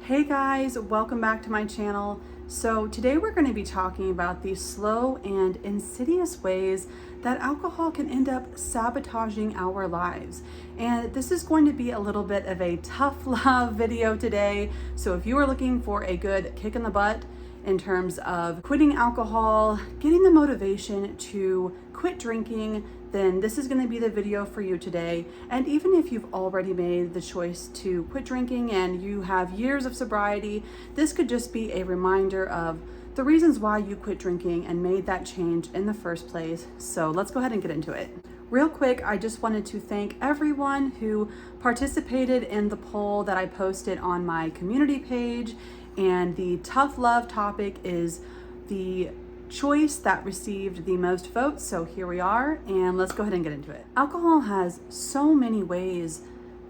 Hey guys, welcome back to my channel. So today we're going to be talking about the slow and insidious ways that alcohol can end up sabotaging our lives. And this is going to be a little bit of a tough love video today. So if you are looking for a good kick in the butt in terms of quitting alcohol, getting the motivation to quit drinking, then this is going to be the video for you today. And even if you've already made the choice to quit drinking and you have years of sobriety, this could just be a reminder of the reasons why you quit drinking and made that change in the first place. So let's go ahead and get into it. Real quick, I just wanted to thank everyone who participated in the poll that I posted on my community page. And the tough love topic is the choice that received the most votes. So here we are, and let's go ahead and get into it. Alcohol has so many ways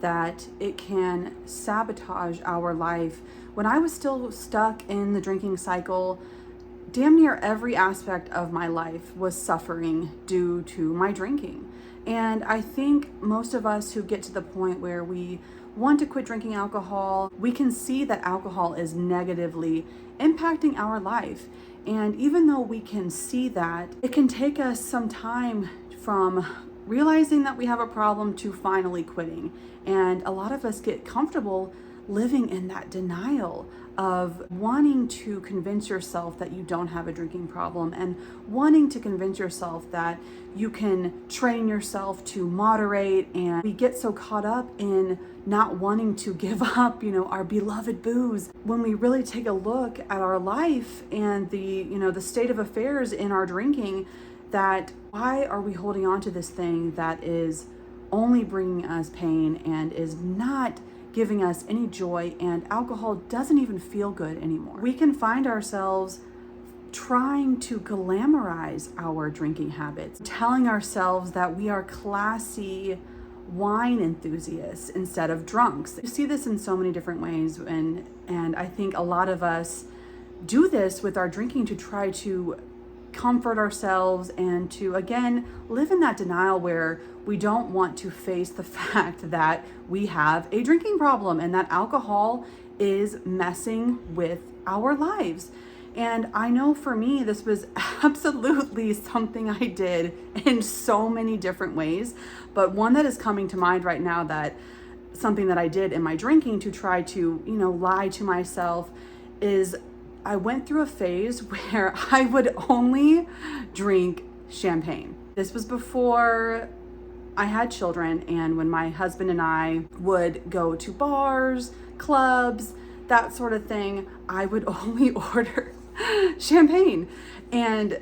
that it can sabotage our life. When I was still stuck in the drinking cycle, damn near every aspect of my life was suffering due to my drinking. And I think most of us who get to the point where we want to quit drinking alcohol, we can see that alcohol is negatively impacting our life. And even though we can see that, it can take us some time from realizing that we have a problem to finally quitting. And a lot of us get comfortable living in that denial of wanting to convince yourself that you don't have a drinking problem and wanting to convince yourself that you can train yourself to moderate. And we get so caught up in not wanting to give up, our beloved booze, when we really take a look at our life and the state of affairs in our drinking, that why are we holding on to this thing that is only bringing us pain and is not giving us any joy, and alcohol doesn't even feel good anymore. We can find ourselves trying to glamorize our drinking habits, telling ourselves that we are classy wine enthusiasts instead of drunks. You see this in so many different ways, and I think a lot of us do this with our drinking to try to comfort ourselves and to, again, live in that denial where we don't want to face the fact that we have a drinking problem and that alcohol is messing with our lives. And I know for me, this was absolutely something I did in so many different ways. But one that is coming to mind right now, that something that I did in my drinking to try to, lie to myself, is I went through a phase where I would only drink champagne. This was before I had children, and when my husband and I would go to bars, clubs, that sort of thing, I would only order champagne. And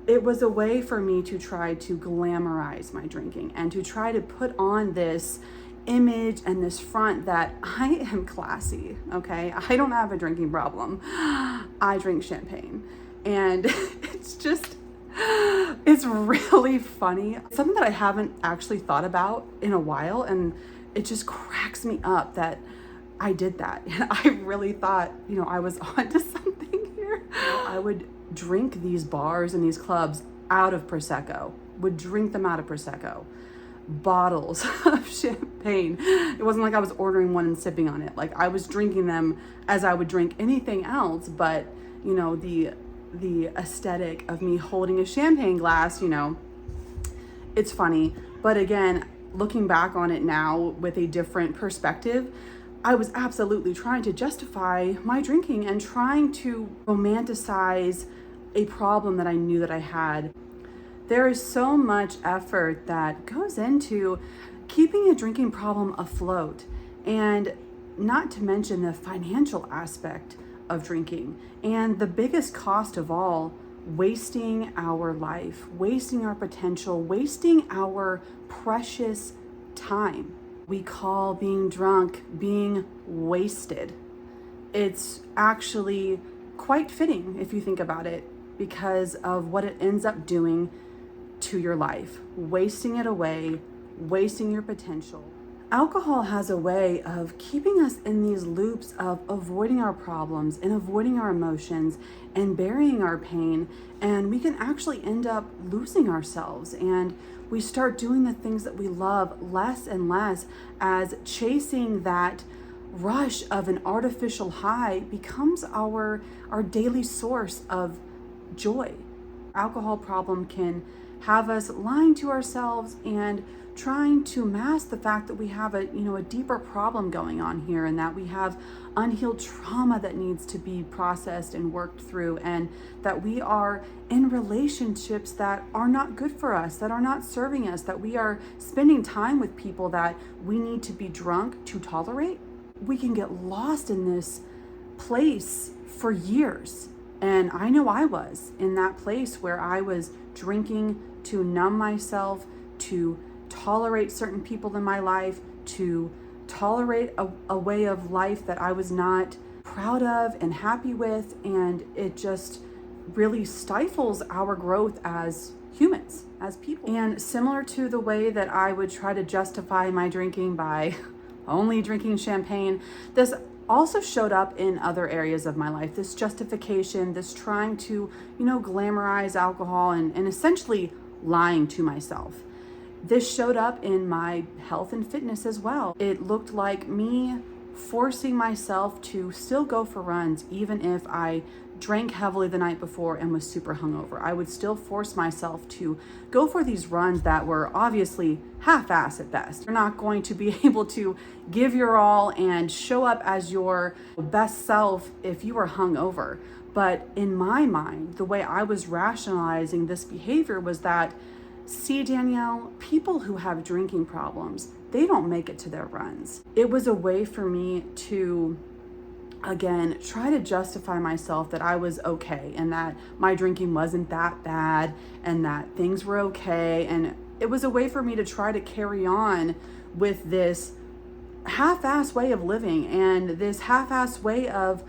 it was a way for me to try to glamorize my drinking and to try to put on this image and this front that I am classy, okay? I don't have a drinking problem. I drink champagne. And it's really funny. It's something that I haven't actually thought about in a while, and it just cracks me up that I did that. And I really thought, I was onto something here. I would drink these bars and these clubs out of Prosecco, bottles of champagne. It wasn't like I was ordering one and sipping on it. Like, I was drinking them as I would drink anything else, but the aesthetic of me holding a champagne glass, it's funny. But again, looking back on it now with a different perspective, I was absolutely trying to justify my drinking and trying to romanticize a problem that I knew that I had. There is so much effort that goes into keeping a drinking problem afloat, and not to mention the financial aspect of drinking, and the biggest cost of all, wasting our life, wasting our potential, wasting our precious time. We call being drunk being wasted. It's actually quite fitting if you think about it, because of what it ends up doing to your life, wasting it away, wasting your potential. Alcohol has a way of keeping us in these loops of avoiding our problems and avoiding our emotions and burying our pain, and we can actually end up losing ourselves, and we start doing the things that we love less and less as chasing that rush of an artificial high becomes our daily source of joy. Alcohol problem can have us lying to ourselves and trying to mask the fact that we have a deeper problem going on here, and that we have unhealed trauma that needs to be processed and worked through, and that we are in relationships that are not good for us, that are not serving us, that we are spending time with people that we need to be drunk to tolerate. We can get lost in this place for years. And I know I was in that place where I was drinking to numb myself, to tolerate certain people in my life, to tolerate a way of life that I was not proud of and happy with. And it just really stifles our growth as humans, as people. And similar to the way that I would try to justify my drinking by only drinking champagne, this also showed up in other areas of my life. This justification, this trying to, glamorize alcohol and essentially lying to myself. This showed up in my health and fitness as well. It looked like me forcing myself to still go for runs, even if I drank heavily the night before and was super hungover. I would still force myself to go for these runs that were obviously half-assed at best. You're not going to be able to give your all and show up as your best self if you were hungover. But in my mind, the way I was rationalizing this behavior was that, see, Danielle, people who have drinking problems, they don't make it to their runs. It was a way for me to, again, try to justify myself that I was okay and that my drinking wasn't that bad and that things were okay. And it was a way for me to try to carry on with this half-ass way of living and this half-ass way of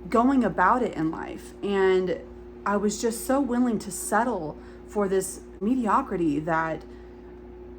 going about it in life. And I was just so willing to settle for this mediocrity that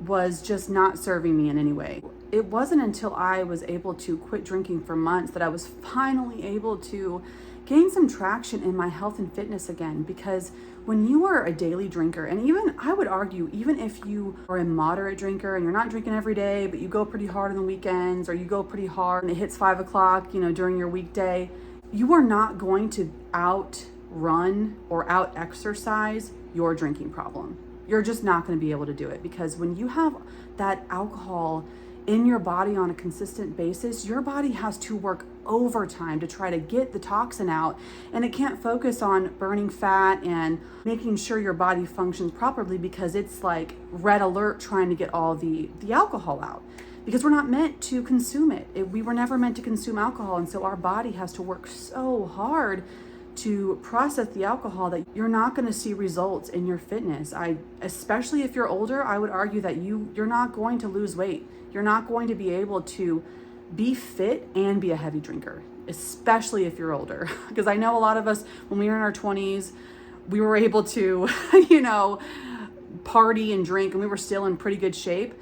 was just not serving me in any way. It wasn't until I was able to quit drinking for months that I was finally able to gain some traction in my health and fitness again. Because when you are a daily drinker, and even I would argue, even if you are a moderate drinker and you're not drinking every day, but you go pretty hard on the weekends, or you go pretty hard and it hits 5 o'clock, during your weekday, you are not going to outrun or out exercise your drinking problem. You're just not going to be able to do it, because when you have that alcohol in your body on a consistent basis, your body has to work overtime to try to get the toxin out, and it can't focus on burning fat and making sure your body functions properly, because it's like red alert trying to get all the alcohol out, because we're not meant to consume it. We were never meant to consume alcohol, and so our body has to work so hard to process the alcohol that you're not going to see results in your fitness. Especially if you're older, I would argue that you're not going to lose weight. You're not going to be able to be fit and be a heavy drinker, especially if you're older. Because I know a lot of us, when we were in our 20s, we were able to, party and drink, and we were still in pretty good shape.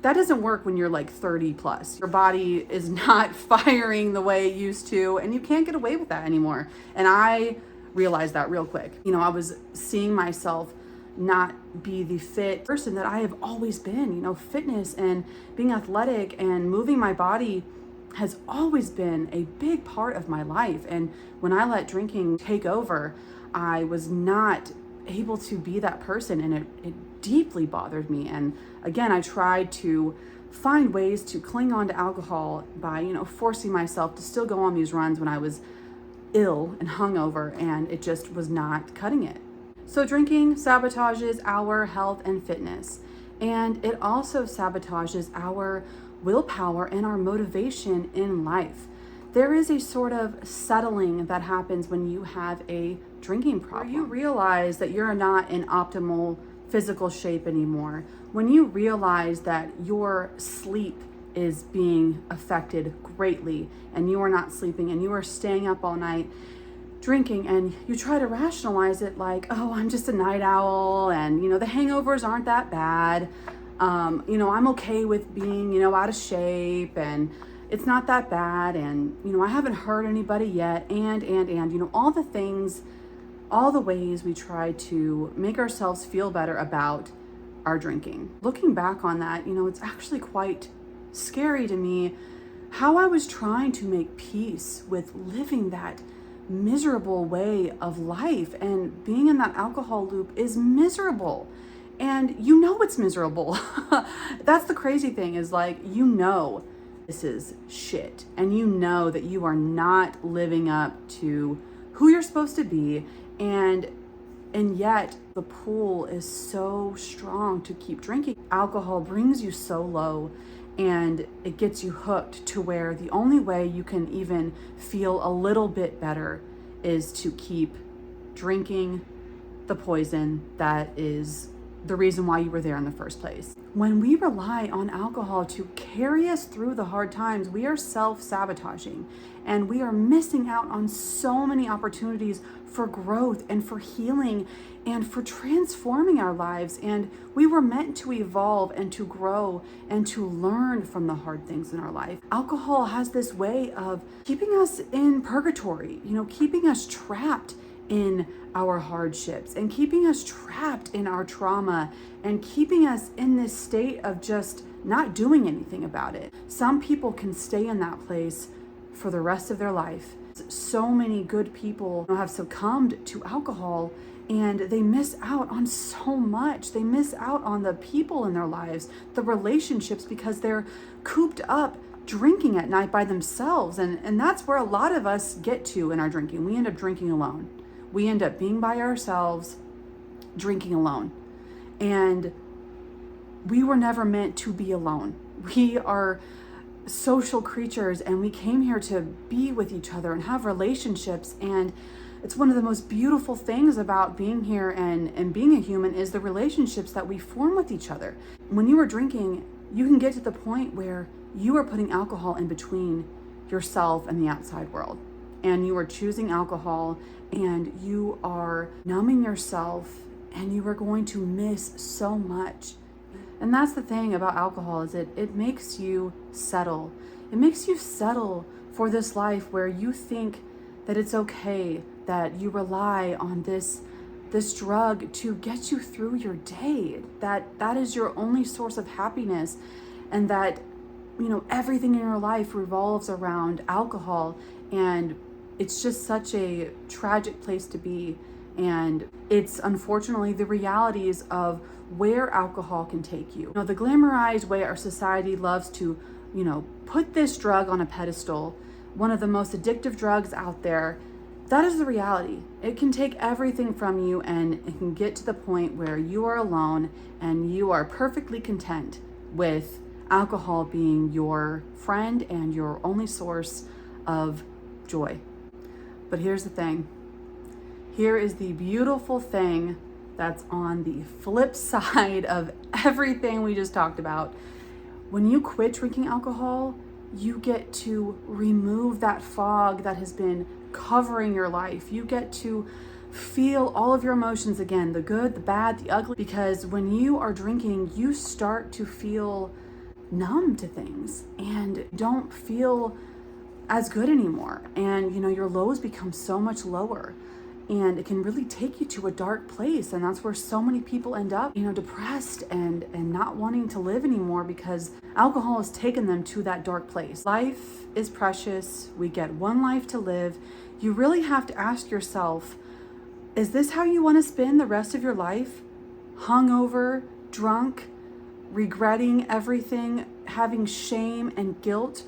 That doesn't work when you're like 30 plus. Your body is not firing the way it used to, and you can't get away with that anymore. And I realized that real quick. I was seeing myself not be the fit person that I have always been. Fitness and being athletic and moving my body has always been a big part of my life. And when I let drinking take over, I was not able to be that person, and it deeply bothered me. And again, I tried to find ways to cling on to alcohol by, forcing myself to still go on these runs when I was ill and hungover, and it just was not cutting it. So drinking sabotages our health and fitness, and it also sabotages our willpower and our motivation in life. There is a sort of settling that happens when you have a drinking problem. Where you realize that you're not in optimal physical shape anymore. When you realize that your sleep is being affected greatly, and you are not sleeping, and you are staying up all night drinking, and you try to rationalize it like, oh, I'm just a night owl, and the hangovers aren't that bad. I'm okay with being, out of shape, and it's not that bad, and I haven't hurt anybody yet, and all the things, all the ways we try to make ourselves feel better about our drinking. Looking back on that, it's actually quite scary to me how I was trying to make peace with living that miserable way of life. And being in that alcohol loop is miserable. And you know it's miserable. That's the crazy thing, is like, you know this is shit. And you know that you are not living up to who you're supposed to be. And yet the pull is so strong to keep drinking. Alcohol brings you so low, and it gets you hooked to where the only way you can even feel a little bit better is to keep drinking the poison that is the reason why you were there in the first place. When we rely on alcohol to carry us through the hard times, we are self-sabotaging, and we are missing out on so many opportunities for growth and for healing and for transforming our lives. And we were meant to evolve and to grow and to learn from the hard things in our life. Alcohol has this way of keeping us in purgatory, keeping us trapped in our hardships and keeping us trapped in our trauma and keeping us in this state of just not doing anything about it. Some people can stay in that place for the rest of their life. So many good people have succumbed to alcohol, and they miss out on so much. They miss out on the people in their lives, the relationships, because they're cooped up drinking at night by themselves. And that's where a lot of us get to in our drinking. We end up drinking alone. We end up being by ourselves, drinking alone. And we were never meant to be alone. We are social creatures, and we came here to be with each other and have relationships. And it's one of the most beautiful things about being here and being a human is the relationships that we form with each other. When you are drinking, you can get to the point where you are putting alcohol in between yourself and the outside world. And you are choosing alcohol, and you are numbing yourself, and you are going to miss so much. And that's the thing about alcohol, is it makes you settle. It makes you settle for this life where you think that it's okay, that you rely on this drug to get you through your day, that is your only source of happiness, and that everything in your life revolves around alcohol. And it's just such a tragic place to be. And it's unfortunately the realities of where alcohol can take you. The glamorized way our society loves to, put this drug on a pedestal, one of the most addictive drugs out there. That is the reality. It can take everything from you, and it can get to the point where you are alone and you are perfectly content with alcohol being your friend and your only source of joy. But here's the thing. Here is the beautiful thing that's on the flip side of everything we just talked about. When you quit drinking alcohol, you get to remove that fog that has been covering your life. You get to feel all of your emotions again, the good, the bad, the ugly, because when you are drinking, you start to feel numb to things and don't feel as good anymore. And your lows become so much lower, and it can really take you to a dark place. And that's where so many people end up, depressed and not wanting to live anymore, because alcohol has taken them to that dark place. Life is precious. We get one life to live. You really have to ask yourself, is this how you want to spend the rest of your life? Hungover, drunk, regretting everything, having shame and guilt?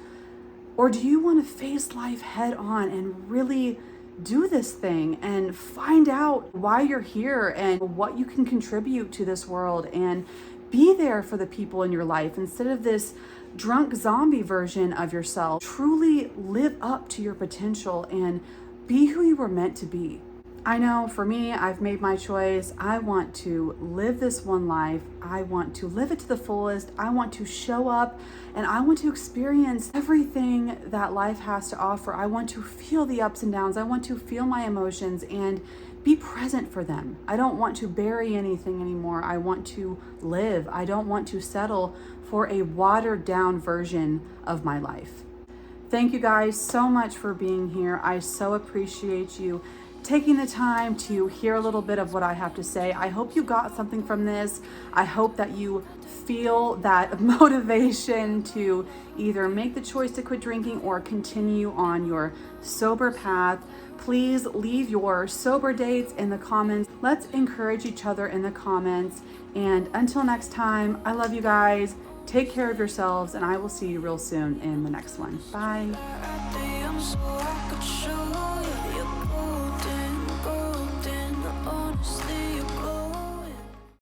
Or do you want to face life head on and really do this thing and find out why you're here and what you can contribute to this world, and be there for the people in your life instead of this drunk zombie version of yourself? Truly live up to your potential and be who you were meant to be. I know for me, I've made my choice. I want to live this one life. I want to live it to the fullest. I want to show up, and I want to experience everything that life has to offer. I want to feel the ups and downs. I want to feel my emotions and be present for them. I don't want to bury anything anymore. I want to live. I don't want to settle for a watered down version of my life. Thank you guys so much for being here. I so appreciate you. taking the time to hear a little bit of what I have to say. I hope you got something from this. I hope that you feel that motivation to either make the choice to quit drinking or continue on your sober path. Please leave your sober dates in the comments. Let's encourage each other in the comments. And until next time, I love you guys. Take care of yourselves, and I will see you real soon in the next one. Bye.